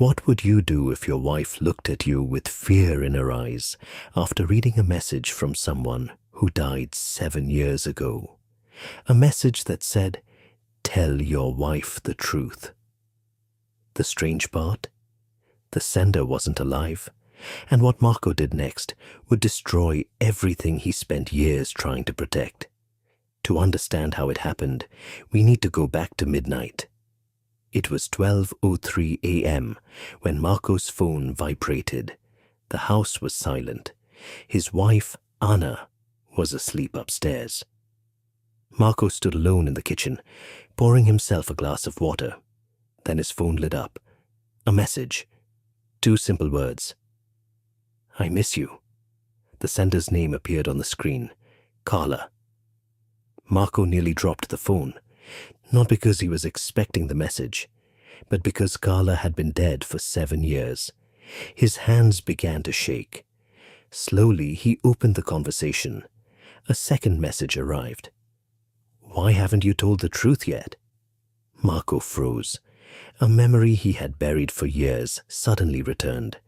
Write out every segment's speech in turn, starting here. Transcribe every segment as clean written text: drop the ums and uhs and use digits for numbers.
What would you do if your wife looked at you with fear in her eyes after reading a message from someone who died 7 years ago? A message that said, "Tell your wife the truth." The strange part? The sender wasn't alive, and what Marco did next would destroy everything he spent years trying to protect. To understand how it happened, we need to go back to midnight. It was 12:03 a.m. when Marco's phone vibrated. The house was silent. His wife, Anna, was asleep upstairs. Marco stood alone in the kitchen, pouring himself a glass of water. Then his phone lit up. A message. 2 simple words. "I miss you." The sender's name appeared on the screen. Carla. Marco nearly dropped the phone, not because he was expecting the message, but because Carla had been dead for 7 years. His hands began to shake. Slowly, he opened the conversation. A second message arrived. "Why haven't you told the truth yet?" Marco froze. A memory he had buried for years suddenly returned.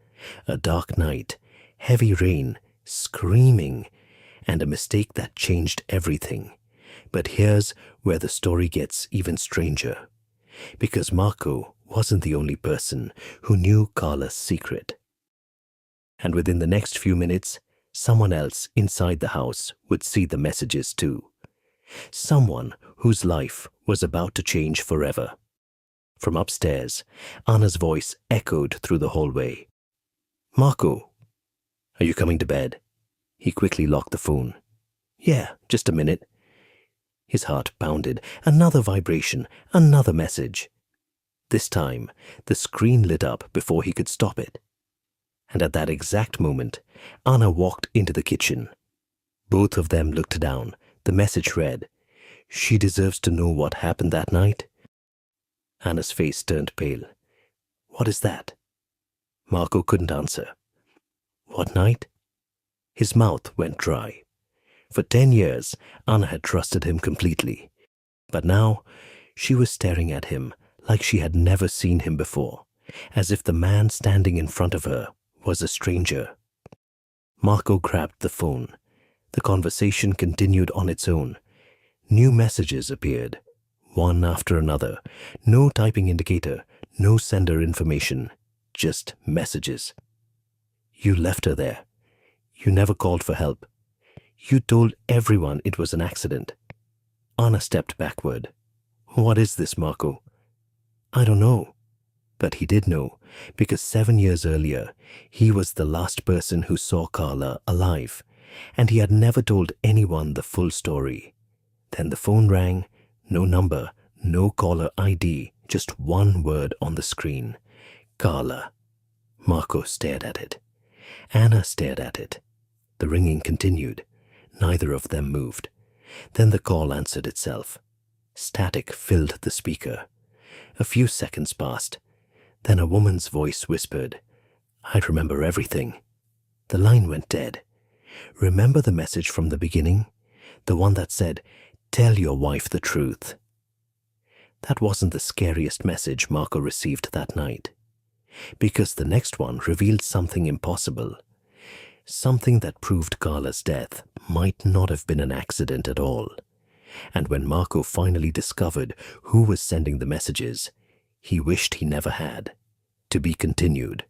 A dark night, heavy rain, screaming, and a mistake that changed everything. But here's where the story gets even stranger. Because Marco wasn't the only person who knew Carla's secret. And within the next few minutes, someone else inside the house would see the messages too. Someone whose life was about to change forever. From upstairs, Anna's voice echoed through the hallway. "Marco, are you coming to bed?" He quickly locked the phone. "Yeah, just a minute." His heart pounded. Another vibration, another message. This time, the screen lit up before he could stop it. And at that exact moment, Anna walked into the kitchen. Both of them looked down. The message read, "She deserves to know what happened that night." Anna's face turned pale. "What is that?" Marco couldn't answer. "What night?" His mouth went dry. For 10 years, Anna had trusted him completely. But now, she was staring at him like she had never seen him before, as if the man standing in front of her was a stranger. Marco grabbed the phone. The conversation continued on its own. New messages appeared, one after another. No typing indicator, no sender information, just messages. "You left her there. You never called for help. You told everyone it was an accident." Anna stepped backward. "What is this, Marco?" "I don't know." But he did know, because 7 years earlier, he was the last person who saw Carla alive, and he had never told anyone the full story. Then the phone rang. No number, no caller ID, just one word on the screen. Carla. Marco stared at it. Anna stared at it. The ringing continued. Neither of them moved. Then the call answered itself. Static filled the speaker. A few seconds passed. Then a woman's voice whispered, "I remember everything." The line went dead. "Remember the message from the beginning? The one that said, 'Tell your wife the truth.'" That wasn't the scariest message Marco received that night. Because the next one revealed something impossible. Something that proved Carla's death might not have been an accident at all. And when Marco finally discovered who was sending the messages, he wished he never had. To be continued.